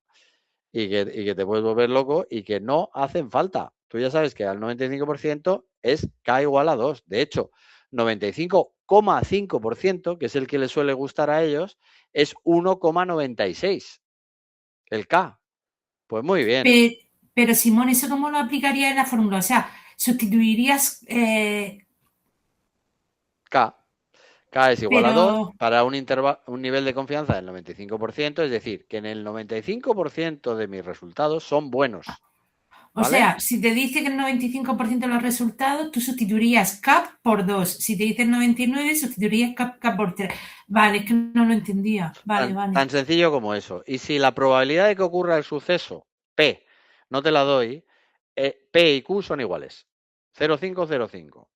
y que te puedes volver loco y que no hacen falta. Tú ya sabes que al 95% es K igual a 2. De hecho, 95,5%, que es el que les suele gustar a ellos, es 1,96 el K. Pues muy bien. Pero Simón, ¿eso cómo lo aplicaría en la fórmula? O sea, sustituirías... K. K es igual a pero... 2 para un nivel de confianza del 95%, es decir, que en el 95% de mis resultados son buenos. O ¿Vale? sea, si te dice que el 95% de los resultados, tú sustituirías K por 2. Si te dice el 99, sustituirías K por 3. Vale, es que no lo entendía. Vale, vale. Tan sencillo como eso. Y si la probabilidad de que ocurra el suceso, P, no te la doy, P y Q son iguales. 0,505.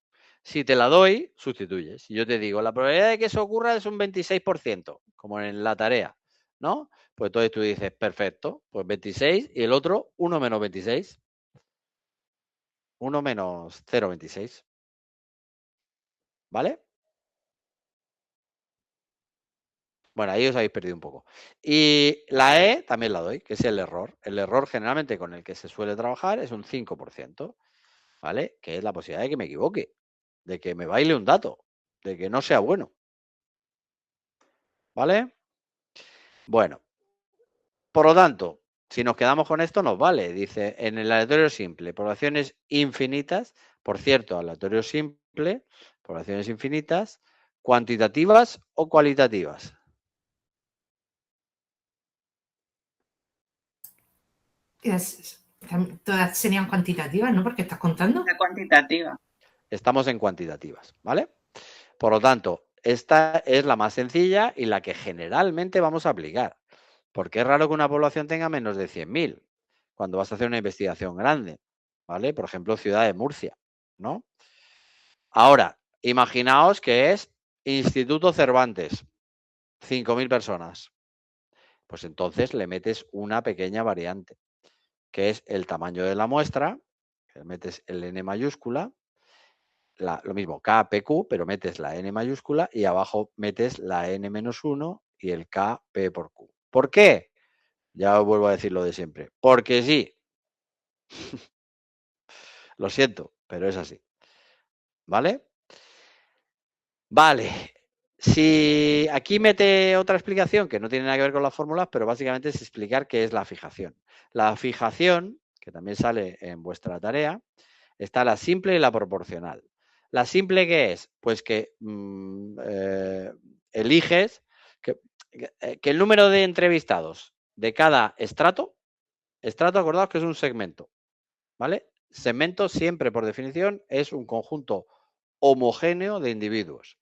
Si te la doy, sustituyes. Si yo te digo, la probabilidad de que eso ocurra es un 26%, como en la tarea, ¿no? Pues entonces tú dices, perfecto, pues 26 y el otro 1 menos 26. 1 menos 0,26. ¿Vale? Bueno, ahí os habéis perdido un poco. Y la E también la doy, que es el error. El error generalmente con el que se suele trabajar es un 5%, ¿vale? Que es la posibilidad de que me equivoque, de que me baile un dato, de que no sea bueno. ¿Vale? Bueno, por lo tanto, si nos quedamos con esto, nos vale. Dice, en el aleatorio simple, poblaciones infinitas, por cierto, aleatorio simple, poblaciones infinitas, cuantitativas o cualitativas. Todas serían cuantitativas, ¿no? Porque estás contando. La cuantitativa. Estamos en cuantitativas, ¿vale? Por lo tanto, esta es la más sencilla y la que generalmente vamos a aplicar. Porque es raro que una población tenga menos de 100.000 cuando vas a hacer una investigación grande, ¿vale? Por ejemplo, Ciudad de Murcia, ¿no? Ahora, imaginaos que es Instituto Cervantes, 5.000 personas. Pues entonces le metes una pequeña variante, que es el tamaño de la muestra, le metes el N mayúscula, lo mismo, KPQ, pero metes la N mayúscula y abajo metes la N-1 y el KP por Q. ¿Por qué? Ya os vuelvo a decir lo de siempre. Porque sí. Lo siento, pero es así. ¿Vale? Vale. Si aquí mete otra explicación que no tiene nada que ver con las fórmulas, pero básicamente es explicar qué es la fijación. La fijación, que también sale en vuestra tarea, está la simple y la proporcional. ¿La simple qué es? Pues que eliges que el número de entrevistados de cada estrato, acordaos que es un segmento, ¿vale? Segmento siempre, por definición, es un conjunto homogéneo de individuos.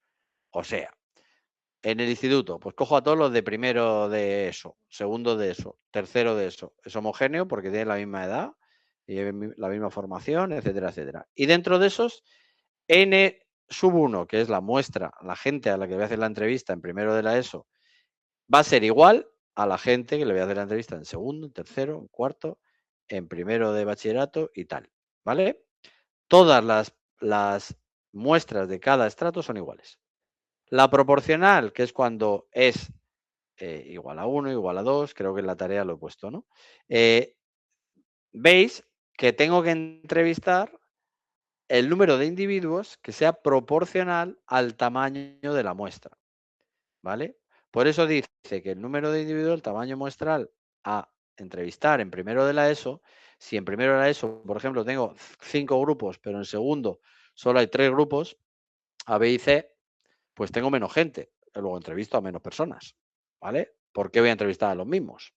O sea, en el instituto, pues cojo a todos los de primero de eso, segundo de eso, tercero de eso. Es homogéneo porque tienen la misma edad y la misma formación, etcétera, etcétera. Y dentro de esos, N-1, que es la muestra, la gente a la que voy a hacer la entrevista en primero de la ESO, va a ser igual a la gente que le voy a hacer la entrevista en segundo, en tercero, en cuarto, en primero de bachillerato y tal. ¿Vale? Todas las muestras de cada estrato son iguales. La proporcional, que es cuando es igual a 1, igual a 2, creo que en la tarea lo he puesto, ¿no? Veis que tengo que entrevistar el número de individuos que sea proporcional al tamaño de la muestra, ¿vale? Por eso dice que el número de individuos, el tamaño muestral a entrevistar en primero de la ESO, si en primero de la ESO, por ejemplo, tengo 5 grupos, pero en segundo solo hay 3 grupos, A, B y C, pues tengo menos gente. Luego entrevisto a menos personas, ¿vale? ¿Por qué voy a entrevistar a los mismos?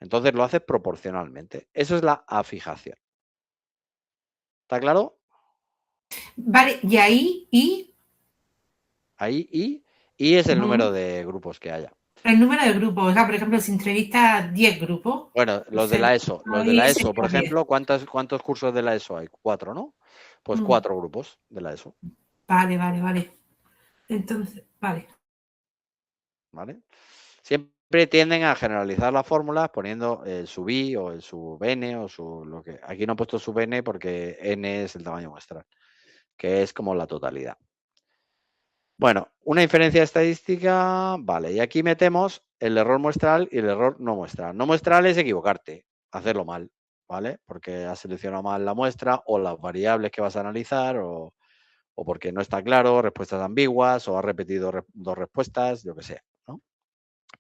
Entonces lo haces proporcionalmente. Eso es la afijación. ¿Está claro? Vale, y ahí, Ahí y es el número de grupos que haya. el número de grupos. O sea, por ejemplo, si entrevista 10 grupos. Bueno, los de la ESO. Los de la ESO, por ejemplo, ¿cuántos cursos de la ESO hay? 4, ¿no? Pues 4 grupos de la ESO. Vale. Entonces, vale. ¿Vale? Siempre tienden a generalizar las fórmulas poniendo el sub i o el sub n o su lo que. Aquí no he puesto sub n porque n es el tamaño muestral. que es como la totalidad. Bueno, una inferencia estadística, vale, y aquí metemos el error muestral y el error no muestral. No muestral es equivocarte, hacerlo mal, ¿vale? Porque has seleccionado mal la muestra o las variables que vas a analizar o porque no está claro, respuestas ambiguas o has repetido dos respuestas, yo que sé, ¿no?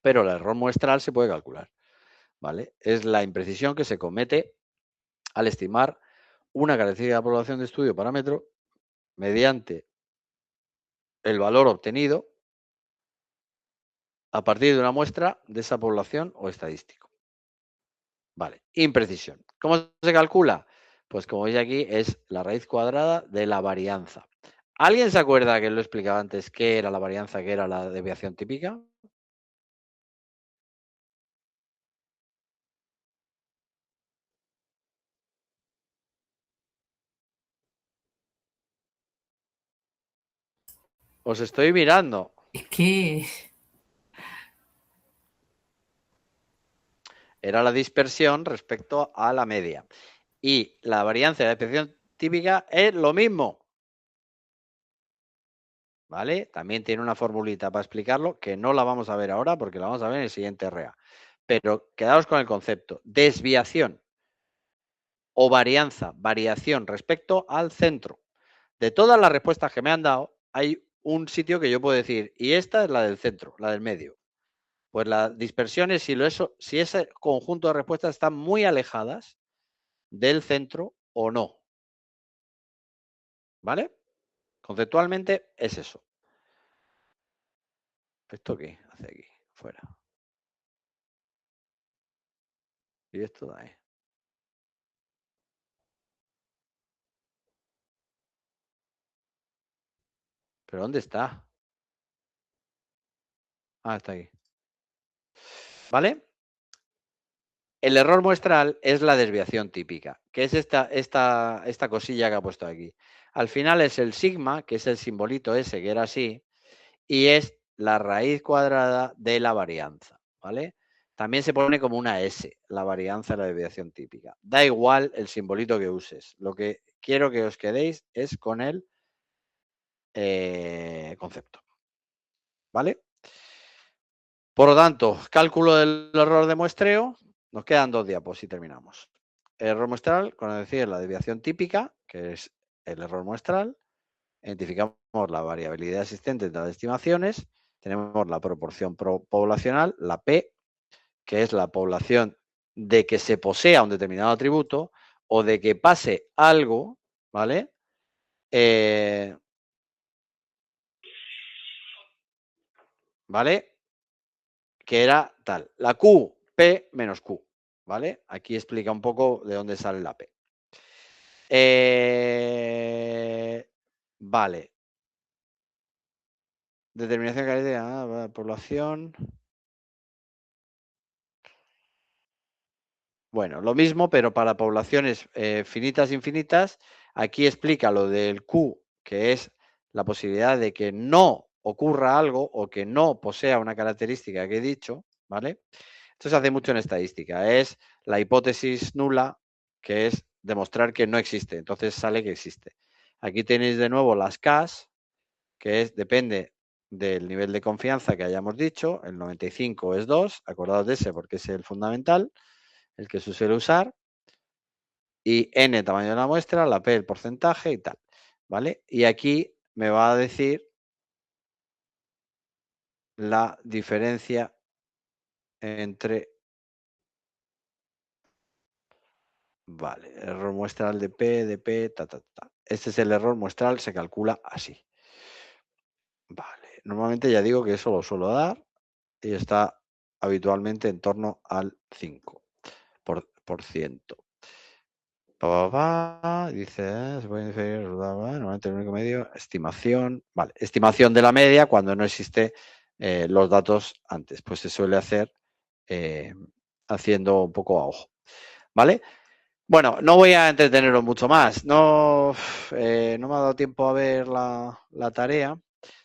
Pero el error muestral se puede calcular, ¿vale? Es la imprecisión que se comete al estimar una característica de la población de estudio parámetro mediante el valor obtenido a partir de una muestra de esa población o estadístico. Vale, imprecisión. ¿Cómo se calcula? Pues como veis aquí es la raíz cuadrada de la varianza. ¿Alguien se acuerda que lo explicaba antes qué era la varianza, qué era la desviación típica? Os estoy mirando. Es que Era la dispersión respecto a la media. Y la varianza de la desviación típica es lo mismo. ¿Vale? También tiene una formulita para explicarlo que no la vamos a ver ahora porque la vamos a ver en el siguiente RA. Pero quedaos con el concepto. Desviación o variación respecto al centro. De todas las respuestas que me han dado, hay un sitio que yo puedo decir, y esta es la del centro, la del medio. Pues la dispersión es si ese conjunto de respuestas están muy alejadas del centro o no. ¿Vale? Conceptualmente es eso. ¿Esto qué hace aquí? Fuera. Y esto de ahí. ¿Pero dónde está? Ah, está aquí. ¿Vale? El error muestral es la desviación típica, que es esta cosilla que ha puesto aquí. Al final es el sigma, que es el simbolito ese que era así, y es la raíz cuadrada de la varianza, ¿vale? También se pone como una S, la varianza de la desviación típica. Da igual el simbolito que uses. Lo que quiero que os quedéis es con el concepto, ¿vale? Por lo tanto, cálculo del error de muestreo. Nos quedan 2 diapos y terminamos. Error muestral, con decir la desviación típica, que es el error muestral. Identificamos la variabilidad existente entre las estimaciones. Tenemos la proporción poblacional, la P, que es la población de que se posea un determinado atributo o de que pase algo, ¿vale? ¿Vale? Que era tal. La Q, P menos Q, ¿vale? Aquí explica un poco de dónde sale la P. Vale. Determinación de calidad, población. Bueno, lo mismo, pero para poblaciones finitas e infinitas. Aquí explica lo del Q, que es la posibilidad de que no ocurra algo o que no posea una característica que he dicho, ¿vale? Esto se hace mucho en estadística. Es la hipótesis nula, que es demostrar que no existe. Entonces sale que existe. Aquí tenéis de nuevo las Ks, que depende del nivel de confianza que hayamos dicho. El 95 es 2, acordaos de ese porque es el fundamental, el que se suele usar. Y n tamaño de la muestra, la p el porcentaje y tal. ¿Vale? Y aquí me va a decir la diferencia entre... Vale, error muestral de P, ta, ta, ta. Este es el error muestral, se calcula así. Vale, normalmente ya digo que eso lo suelo dar y está habitualmente en torno al 5%. Dice, se puede inferir, normalmente el único medio, estimación. Vale, estimación de la media cuando no existe los datos antes. Pues se suele hacer haciendo un poco a ojo. ¿Vale? Bueno, no voy a entreteneros mucho más. No me ha dado tiempo a ver la tarea.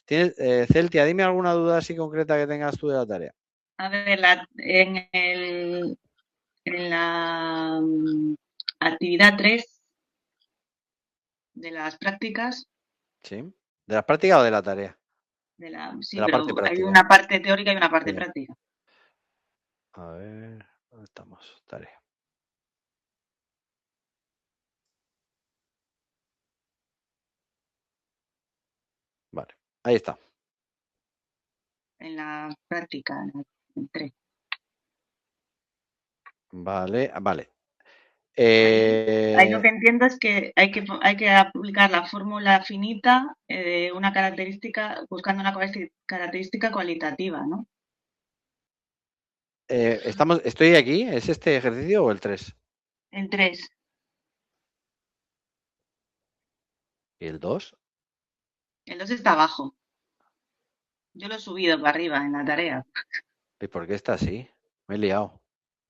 Celtia, dime alguna duda así concreta que tengas tú de la tarea. A ver, en la actividad 3 de las prácticas, ¿Sí? ¿De las prácticas o de la tarea? Sí, De la pero parte hay práctica. una parte teórica y una parte Sí. práctica. A ver, ¿dónde estamos? Tarea. Vale, ahí está. En la práctica, en 3. Vale, vale. Ahí lo que entiendo es que hay que aplicar la fórmula finita, una característica, buscando una característica cualitativa, ¿no? ¿Estoy aquí? ¿Es este ejercicio o el 3? En 3. ¿Y el 2? El 2 está abajo. Yo lo he subido para arriba en la tarea. ¿Y por qué está así? Me he liado.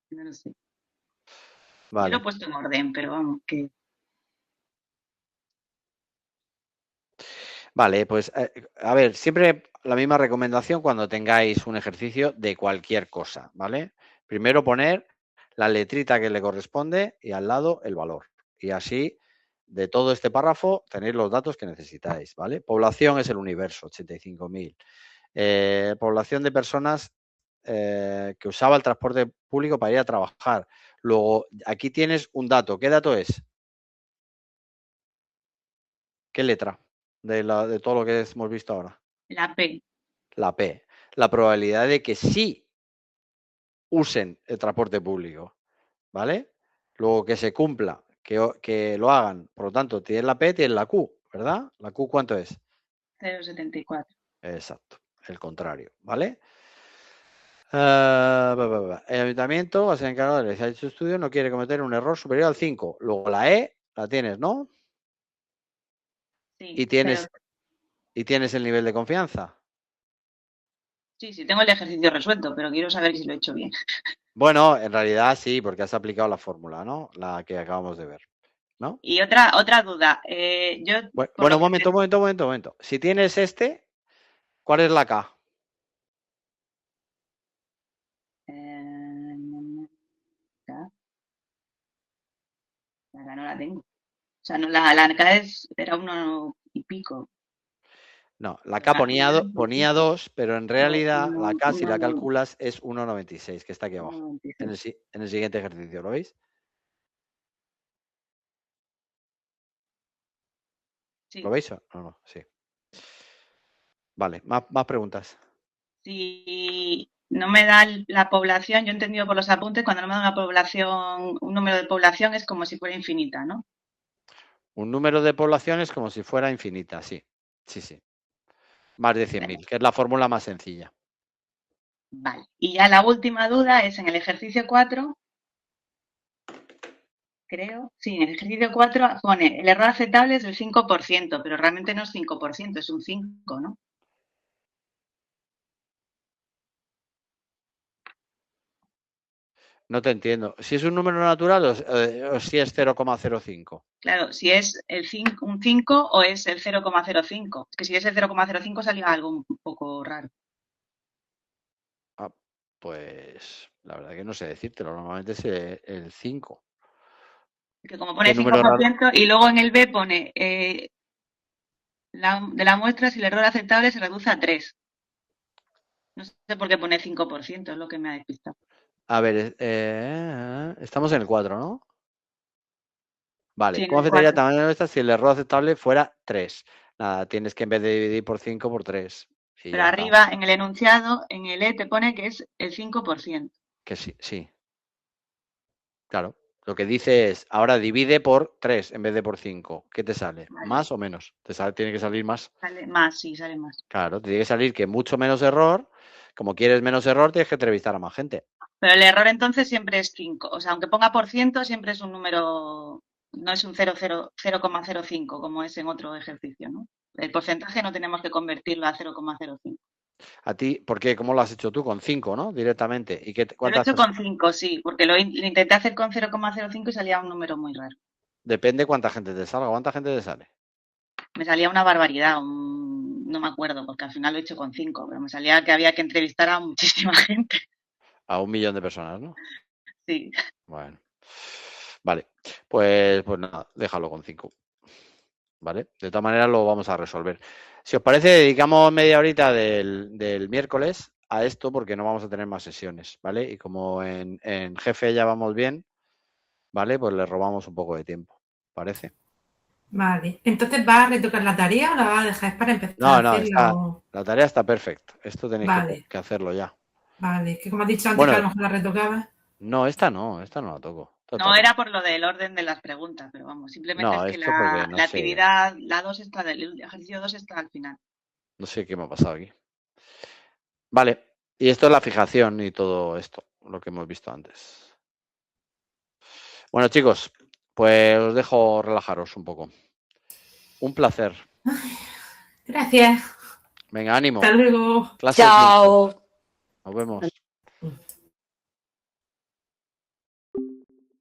No lo sé. Yo lo he Vale. puesto en orden, pero vamos, que Vale, pues a ver, siempre la misma recomendación cuando tengáis un ejercicio de cualquier cosa, ¿vale? Primero poner la letrita que le corresponde y al lado el valor. Y así, de todo este párrafo, tenéis los datos que necesitáis, ¿vale? Población es el universo, 85.000. Población de personas que usaba el transporte público para ir a trabajar. Luego, aquí tienes un dato. ¿Qué dato es? ¿Qué letra de todo lo que hemos visto ahora? la P. La P. La probabilidad de que sí usen el transporte público, ¿vale? Luego que se cumpla, que lo hagan. Por lo tanto, tienes la P, tienes la Q, ¿verdad? ¿La Q cuánto es? 0,74. Exacto, el contrario, ¿vale? El ayuntamiento va a ser encargado de realizar dicho estudio, no quiere cometer un error superior al 5. Luego la E la tienes, ¿no? Sí, Y pero tienes el nivel de confianza. sí, tengo el ejercicio resuelto, pero quiero saber si lo he hecho bien. Bueno, en realidad sí, porque has aplicado la fórmula, ¿no? La que acabamos de ver, ¿no? Y otra duda. Yo, por Bueno, lo un que momento. Si tienes este, ¿cuál es la K? Ya, la no la tengo. O sea, no, la K era 1 y pico. No, la K ponía 2, pero en realidad la K, si la calculas, es 1,96, que está aquí abajo, en el siguiente ejercicio, ¿lo veis? ¿Lo Sí. veis o no? Sí. Vale, más preguntas. Si no me da la población, yo he entendido por los apuntes, cuando no me da una población, un número de población es como si fuera infinita, ¿no? Un número de poblaciones como si fuera infinita, sí. Sí. Más de 100.000, que es la fórmula más sencilla. Vale. Y ya la última duda es en el ejercicio 4, creo. Sí, en el ejercicio 4 pone el error aceptable es del 5%, pero realmente no es 5%, es un 5, ¿no? No te entiendo. ¿Si es un número natural o si es 0,05? Claro, si es un 5 o es el 0,05. Es que si es el 0,05 salía algo un poco raro. Ah, pues la verdad que no sé decírtelo. Normalmente es el 5. Que como ¿Qué pone número raro? 5% y luego en el B pone de la muestra, si el error aceptable se reduce a 3. No sé por qué pone 5%, es lo que me ha despistado. A ver, estamos en el 4, ¿no? Sí, Vale, en ¿cómo el afectaría el 4. tamaño de la muestra si el error aceptable fuera 3? Nada, tienes que en vez de dividir por 5, por 3. Y Pero ya está. arriba, en el enunciado, en el E te pone que es el 5%. Que sí. Claro. Lo que dice es, ahora divide por 3 en vez de por 5. ¿Qué te sale? Vale. ¿Más o menos? Tiene que salir más. Sale más, sí, sale más. Claro, te tiene que salir que mucho menos error. Como quieres menos error, tienes que entrevistar a más gente. Pero el error entonces siempre es 5. O sea, aunque ponga por ciento, siempre es un número, no es un 0,05 como es en otro ejercicio, ¿no? El porcentaje no tenemos que convertirlo a 0,05. A ti, ¿por qué? ¿Cómo lo has hecho tú? Con 5, ¿no? Directamente. ¿Y Yo lo he cuántas hecho personas? con 5, sí, porque lo intenté hacer con 0,05 y salía un número muy raro. Depende cuánta gente te salga. ¿Cuánta gente te sale? Me salía una barbaridad, no me acuerdo, porque al final lo he hecho con 5, pero me salía que había que entrevistar a muchísima gente. A 1 millón de personas, ¿no? Sí. Bueno. Vale. Pues nada, déjalo con 5. ¿vale? De todas maneras lo vamos a resolver. Si os parece, dedicamos media horita del miércoles a esto porque no vamos a tener más sesiones, ¿vale? Y como en jefe ya vamos bien, ¿vale? Pues le robamos un poco de tiempo, ¿parece? Vale. Entonces, ¿vas a retocar la tarea o la vas a dejar para empezar No, a no, hacerla? la tarea está perfecta. Esto tenéis Vale. que hacerlo ya. Vale, que como has dicho antes Bueno, que a lo mejor la retocabas. no, esta no la toco. No, era por lo del orden de las preguntas, pero vamos, simplemente No, es que esto porque no la sé. actividad, la 2 está el ejercicio 2 está al final. No sé qué me ha pasado aquí. Vale, y esto es la fijación y todo esto, lo que hemos visto antes. Bueno, chicos, pues os dejo relajaros un poco. Un placer. Gracias. Venga, ánimo. Hasta luego. Clase Chao. Nos vemos.